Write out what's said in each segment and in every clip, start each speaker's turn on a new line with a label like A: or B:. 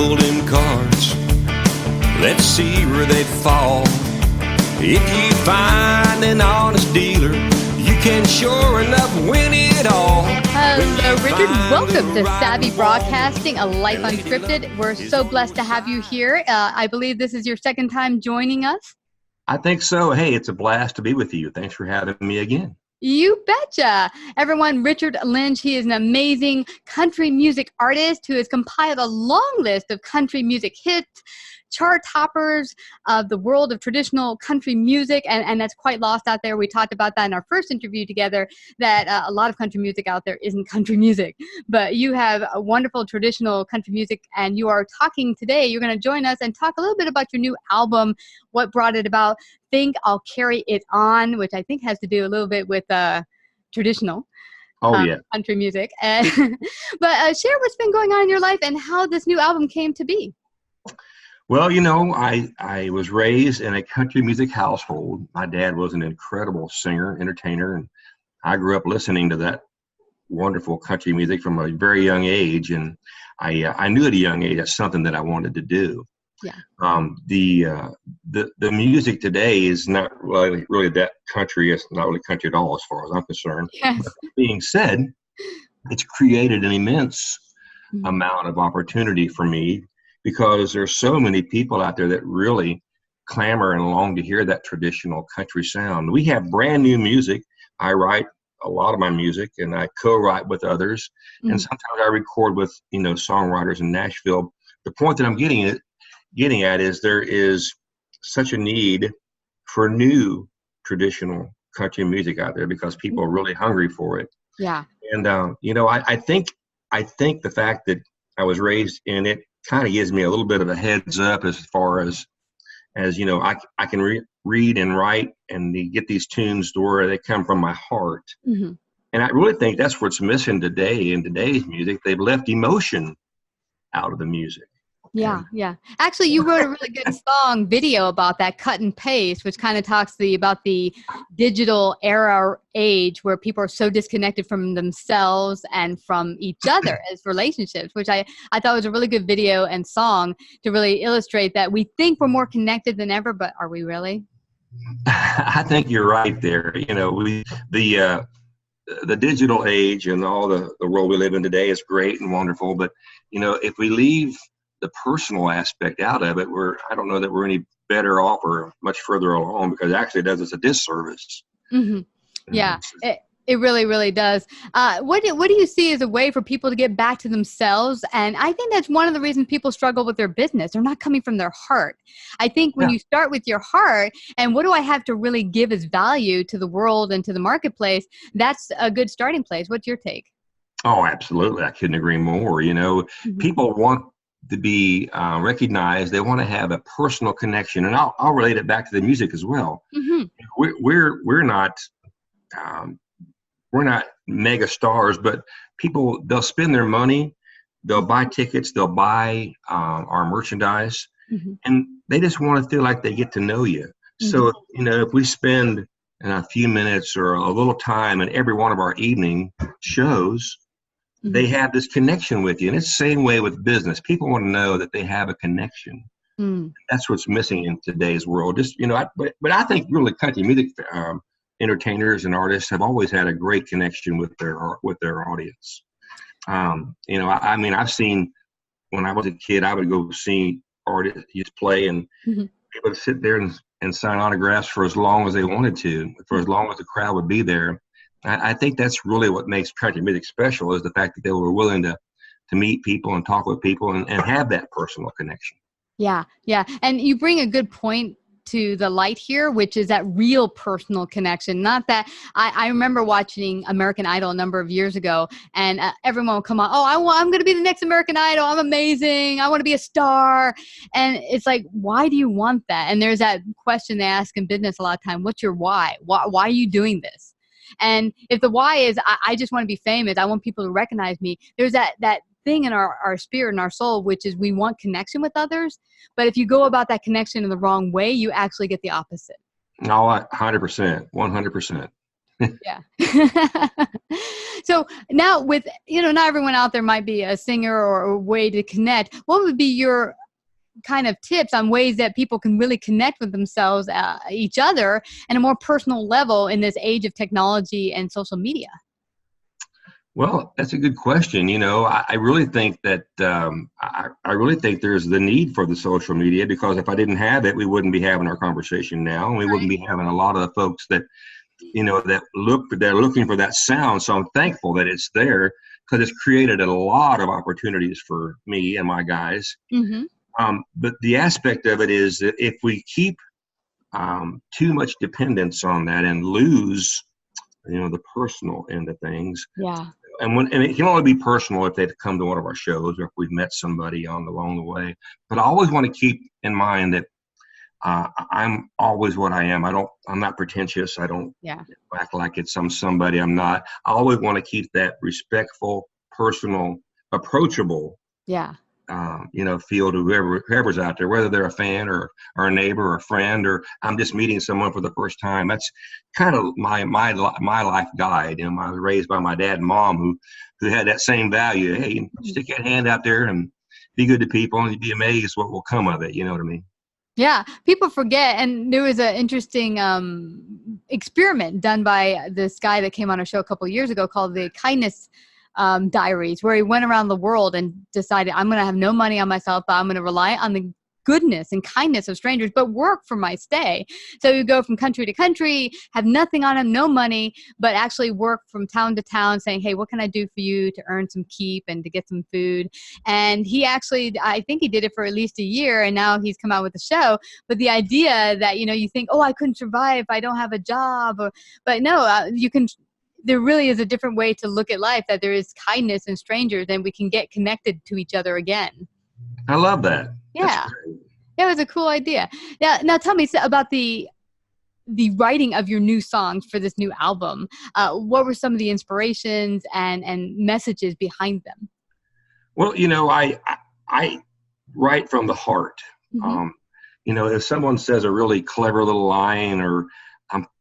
A: shuffle them cards. Let's see where they fall. If you find an honest dealer, you can sure enough win it all.
B: Hello, Richard. Welcome to Savvy Broadcasting, a life unscripted. We're so blessed to have you here. I believe this is your second time joining us.
C: I think so. Hey, it's a blast to be with you. Thanks for having me again.
B: You betcha. Everyone, Richard Lynch, he is an amazing country music artist who has compiled a long list of country music hits, chart toppers of the world of traditional country music, and that's quite lost out there. We talked about that in our first interview together, that a lot of country music out there isn't country music. But you have a wonderful traditional country music, and you are talking today. You're going to join us and talk a little bit about your new album, what brought it about, Think I'll Carry It On, which I think has to do a little bit with traditional country music. But share what's been going on in your life and how this new album came to be.
C: Well, you know, I was raised in a country music household. My dad was an incredible singer, entertainer, and I grew up listening to that wonderful country music from a very young age. And I knew at a young age that's something that I wanted to do.
B: Yeah.
C: The music today is not really that country. It's not really country at all, as far as I'm concerned.
B: Yes.
C: But that being said, it's created an immense amount of opportunity for me, because there's so many people out there that really clamor and long to hear that traditional country sound. We have brand new music. I write a lot of my music, and I co-write with others. And sometimes I record with, songwriters in Nashville. The point that I'm getting at is there is such a need for new traditional country music out there, because people are really hungry for it.
B: Yeah. And,
C: I think the fact that I was raised in it kind of gives me a little bit of a heads up as far as I can read and write and get these tunes to where they come from my heart. And I really think that's what's missing today in today's music. They've left emotion out of the music.
B: Yeah. Actually, you wrote a really good song video about that, Cut and Paste, which kind of talks about the digital era age where people are so disconnected from themselves and from each other as relationships, which I thought was a really good video and song to really illustrate that we think we're more connected than ever, but are we really?
C: I think you're right there. The digital age and all the world we live in today is great and wonderful, but if we leave the personal aspect out of it, I don't know that we're any better off or much further along, because it actually does us a disservice.
B: Yeah, it really, really does. What do you see as a way for people to get back to themselves? And I think that's one of the reasons people struggle with their business. They're not coming from their heart. I think when you start with your heart and what do I have to really give as value to the world and to the marketplace, that's a good starting place. What's your take?
C: Oh, absolutely. I couldn't agree more. People want to be recognized. They want to have a personal connection, and I'll relate it back to the music as well. We're not mega stars, but they'll spend their money, they'll buy tickets, they'll buy our merchandise, and they just want to feel like they get to know you. So if we spend a few minutes or a little time in every one of our evening shows, they have this connection with you. And it's the same way with business. People want to know that they have a connection. That's what's missing in today's world. But I think really country music entertainers and artists have always had a great connection with their audience. I've seen, when I was a kid, I would go see artists play, and people would sit there and sign autographs for as long as they wanted to, for as long as the crowd would be there. I think that's really what makes country music special, is the fact that they were willing to meet people and talk with people and have that personal connection.
B: Yeah. And you bring a good point to the light here, which is that real personal connection. Not that I remember watching American Idol a number of years ago, and everyone would come on, I'm going to be the next American Idol. I'm amazing. I want to be a star. And it's like, why do you want that? And there's that question they ask in business a lot of time. What's your why? Why are you doing this? And if the why is, I just want to be famous, I want people to recognize me, there's that thing in our spirit and our soul, which is we want connection with others. But if you go about that connection in the wrong way, you actually get the opposite.
C: No, 100%, 100%.
B: Yeah. So now with, not everyone out there might be a singer or a way to connect. What would be your kind of tips on ways that people can really connect with themselves, each other, in a more personal level in this age of technology and social media?
C: Well, that's a good question. I really think that I really think there's the need for the social media, because if I didn't have it, we wouldn't be having our conversation now, and we wouldn't be having a lot of the folks that they're looking for that sound. So I'm thankful that it's there, because it's created a lot of opportunities for me and my guys.
B: Mm-hmm.
C: But the aspect of it is that if we keep too much dependence on that and lose, the personal end of things.
B: Yeah.
C: And it can only be personal if they've come to one of our shows or if we've met somebody along the way. But I always want to keep in mind that I'm always what I am. I'm not pretentious. I don't act like I'm somebody I'm not. I always want to keep that respectful, personal, approachable.
B: Yeah.
C: Feel to whoever's out there, whether they're a fan or a neighbor or a friend, or I'm just meeting someone for the first time. That's kind of my life guide. I was raised by my dad and mom who had that same value. Hey, stick your hand out there and be good to people, and you'd be amazed what will come of it. You know what I mean?
B: Yeah, people forget, and there was an interesting experiment done by this guy that came on our show a couple of years ago called the Kindness Diaries, where he went around the world and decided, I'm going to have no money on myself, but I'm going to rely on the goodness and kindness of strangers, but work for my stay. So you go from country to country, have nothing on him, no money, but actually work from town to town saying, hey, what can I do for you to earn some keep and to get some food? And he actually, I think he did it for at least a year, and now he's come out with a show. But the idea that, you think, oh, I couldn't survive if I don't have a job. But no, you can. There really is a different way to look at life, that there is kindness in strangers, and we can get connected to each other again.
C: I love that.
B: Yeah. It was a cool idea. Yeah. Now tell me about the writing of your new songs for this new album. What were some of the inspirations and messages behind them?
C: Well, I write from the heart.
B: Mm-hmm.
C: If someone says a really clever little line, or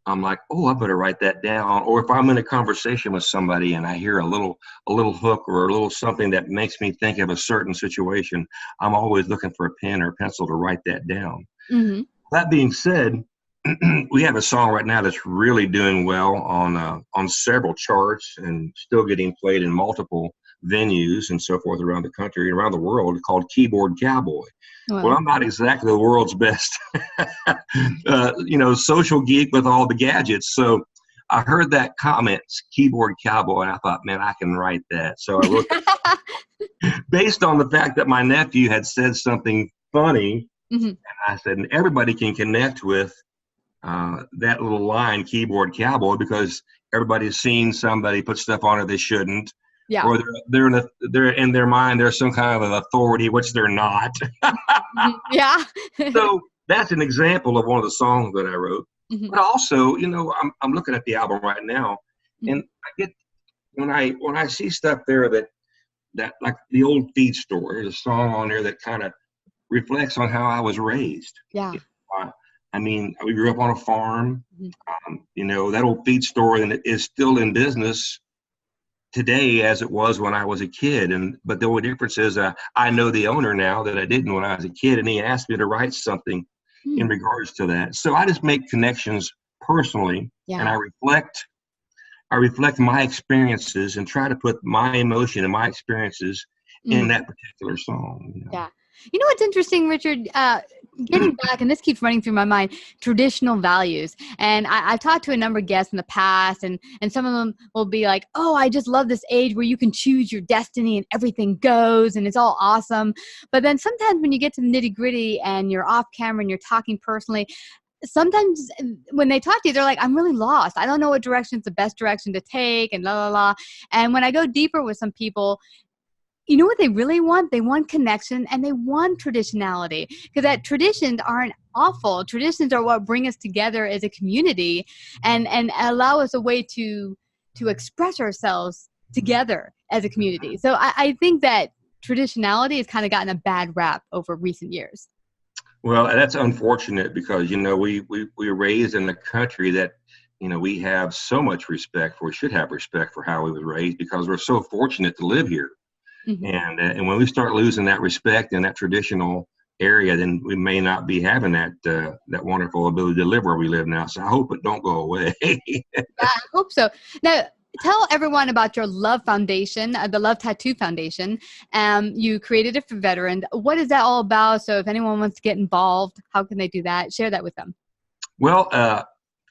C: I'm like, oh, I better write that down. Or if I'm in a conversation with somebody and I hear a little hook or a little something that makes me think of a certain situation, I'm always looking for a pen or a pencil to write that down.
B: Mm-hmm.
C: That being said, we have a song right now that's really doing well on several charts and still getting played in multiple venues and so forth around the country, around the world, called Keyboard Cowboy.
B: Wow.
C: Well, I'm not exactly the world's best, social geek with all the gadgets. So I heard that comment, Keyboard Cowboy, and I thought, man, I can write that. So I wrote that based on the fact that my nephew had said something funny. Mm-hmm. And I said, and everybody can connect with that little line, Keyboard Cowboy, because everybody's seen somebody put stuff on it they shouldn't.
B: Yeah.
C: Or they're in their mind, there's some kind of an authority, which they're not.
B: Yeah.
C: So that's an example of one of the songs that I wrote. Mm-hmm. But also, I'm looking at the album right now, mm-hmm. and I get when I see stuff there that like the old feed store. There's a song on there that kind of reflects on how I was raised.
B: Yeah.
C: We grew up on a farm. Mm-hmm. That old feed store and it is still in business today as it was when I was a kid. But the only difference is I know the owner now that I didn't when I was a kid, and he asked me to write something in regards to that. So I just make connections personally, and I reflect my experiences and try to put my emotion and my experiences in that particular song.
B: Yeah. You know what's interesting, Richard? Getting back, and this keeps running through my mind, traditional values. And I've talked to a number of guests in the past, and some of them will be like, oh, I just love this age where you can choose your destiny and everything goes and it's all awesome. But then sometimes when you get to the nitty gritty and you're off camera and you're talking personally, sometimes when they talk to you, they're like, I'm really lost. I don't know what direction is the best direction to take and la, la, la. And when I go deeper with some people, you know what they really want? They want connection and they want traditionality, because that traditions aren't awful. Traditions are what bring us together as a community and allow us a way to express ourselves together as a community. So I think that traditionality has kind of gotten a bad rap over recent years.
C: Well, that's unfortunate because, we were raised in a country that, we have so much respect for, we should have respect for how we were raised, because we're so fortunate to live here.
B: Mm-hmm.
C: And when we start losing that respect in that traditional area, then we may not be having that wonderful ability to live where we live now. So I hope it don't go away.
B: Yeah, I hope so. Now, tell everyone about your Love Foundation, the Love Tattoo Foundation. You created it for veterans. What is that all about? So if anyone wants to get involved, how can they do that? Share that with them.
C: Well,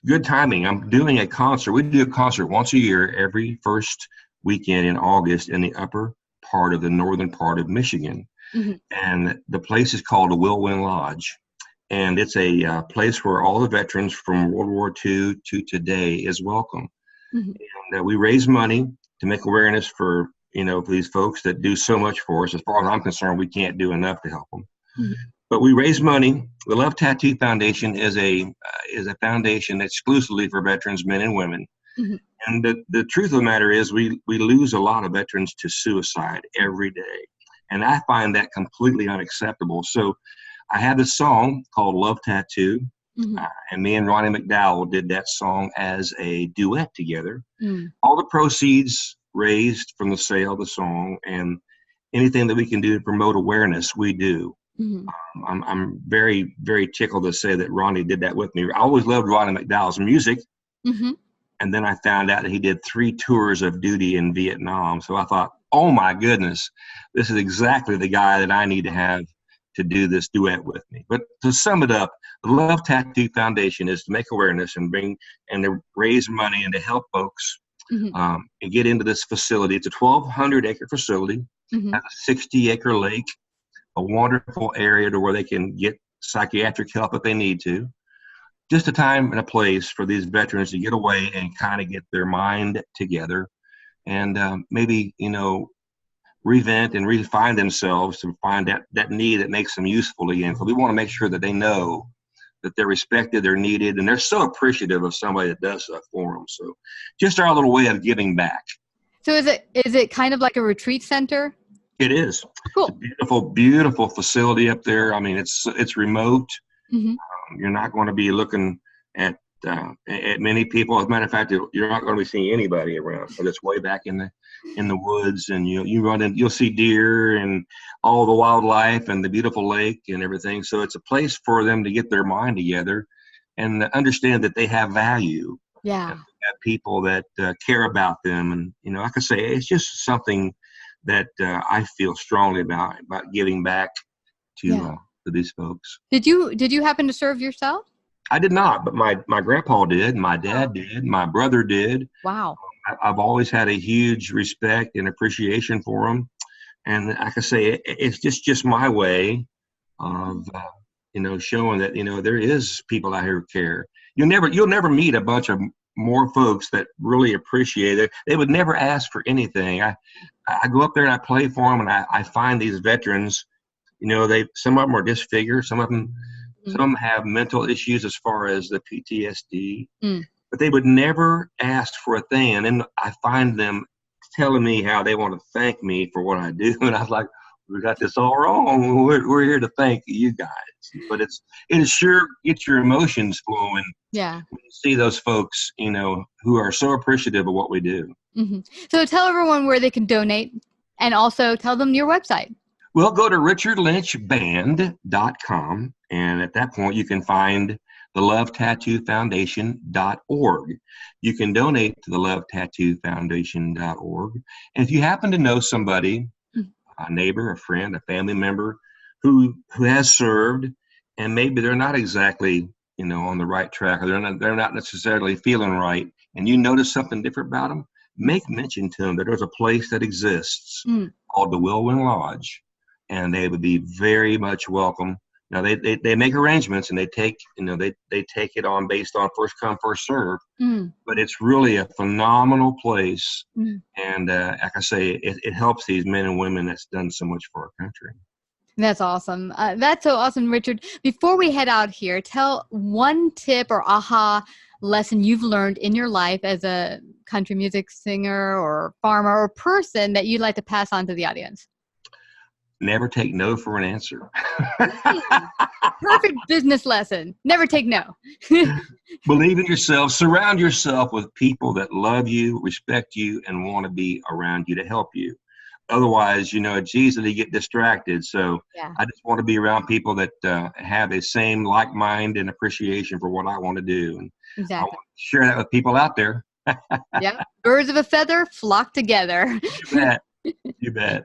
C: good timing. I'm doing a concert. We do a concert once a year, every first weekend in August, in the upper part of the northern part of Michigan.
B: Mm-hmm.
C: And the place is called the Whirlwind Lodge. And it's a place where all the veterans from World War II to today is welcome.
B: Mm-hmm.
C: And we raise money to make awareness for, for these folks that do so much for us. As far as I'm concerned, we can't do enough to help them.
B: Mm-hmm.
C: But we raise money. The Love Tattoo Foundation is a foundation exclusively for veterans, men and women.
B: Mm-hmm.
C: And the truth of the matter is we lose a lot of veterans to suicide every day. And I find that completely unacceptable. So I have this song called Love Tattoo.
B: Mm-hmm.
C: And me and Ronnie McDowell did that song as a duet together.
B: Mm-hmm.
C: All the proceeds raised from the sale of the song, and anything that we can do to promote awareness, we do.
B: Mm-hmm.
C: I'm very, very tickled to say that Ronnie did that with me. I always loved Ronnie McDowell's music.
B: Mm-hmm.
C: And then I found out that he did 3 tours of duty in Vietnam. So I thought, oh my goodness, this is exactly the guy that I need to have to do this duet with me. But to sum it up, the Love Tattoo Foundation is to make awareness and to raise money and to help folks
B: Mm-hmm.
C: And get into this facility. It's a 1,200-acre facility,
B: Mm-hmm.
C: has a 60-acre lake, a wonderful area to where they can get psychiatric help if they need to. Just a time and a place for these veterans to get away and kind of get their mind together and maybe, revent and refine themselves to find that need that makes them useful again. So we want to make sure that they know that they're respected, they're needed, and they're so appreciative of somebody that does stuff for them. So just our little way of giving back.
B: So is it kind of like a retreat center?
C: It is.
B: Cool.
C: It's a beautiful, beautiful facility up there. I mean, it's remote.
B: Mm-hmm.
C: You're not going to be looking at many people. As a matter of fact, you're not going to be seeing anybody around. But it's way back in the woods, and you'll see deer and all the wildlife and the beautiful lake and everything. So it's a place for them to get their mind together and understand that they have value.
B: Yeah.
C: And have people that care about them, and like I say, it's just something that I feel strongly about giving back to these folks.
B: Did you happen to serve yourself?
C: I did not, but my grandpa did, my dad did, my brother did.
B: Wow.
C: I've always had a huge respect and appreciation for them, and like I say, it's just my way of showing that there is people out here who care. You'll never meet a bunch of more folks that really appreciate it. They would never ask for anything. I go up there and I play for them, and I find these veterans, some of them are disfigured, some of them have mental issues as far as the PTSD, but they would never ask for a thing. And then I find them telling me how they want to thank me for what I do, and I was like, we got this all wrong. We're here to thank you guys. But it sure gets your emotions flowing.
B: Yeah.
C: When you see those folks, who are so appreciative of what we do.
B: Mm-hmm. So tell everyone where they can donate, and also tell them your website.
C: Well, go to richardlynchband.com, and at that point you can find the lovetattoofoundation.org. You can donate to the lovetattoofoundation.org. And if you happen to know somebody, a neighbor, a friend, a family member who has served, and maybe they're not exactly, on the right track, or they're not necessarily feeling right, and you notice something different about them, make mention to them that there's a place that exists called the Whirlwind Lodge, and they would be very much welcome. Now they make arrangements, and they take it on based on first come first serve, but it's really a phenomenal place, and like I say, it helps these men and women that's done so much for our country.
B: That's awesome. That's so awesome, Richard. Before we head out here, tell one tip or aha lesson you've learned in your life as a country music singer or farmer or person that you'd like to pass on to the audience.
C: never take no for an answer.
B: Perfect business lesson. Never take no.
C: Believe in yourself. Surround yourself with people that love you, respect you, and want to be around you to help you. Otherwise, it's easy to get distracted. So
B: Yeah.
C: I just want to be around people that have the same like mind and appreciation for what I want to do. And I
B: Exactly.
C: want to share that with people out there.
B: Yeah. Birds of a feather flock together.
C: You bet. You bet.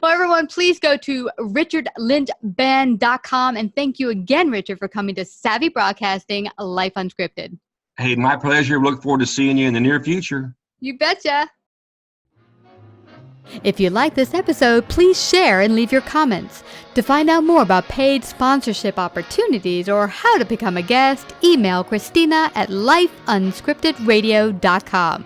B: Well, everyone, please go to richardlynchband.com. And thank you again, Richard, for coming to Savvy Broadcasting Life Unscripted.
C: Hey, my pleasure. Look forward to seeing you in the near future.
B: You betcha. If you like this episode, please share and leave your comments. To find out more about paid sponsorship opportunities or how to become a guest, email Christina at lifeunscriptedradio.com.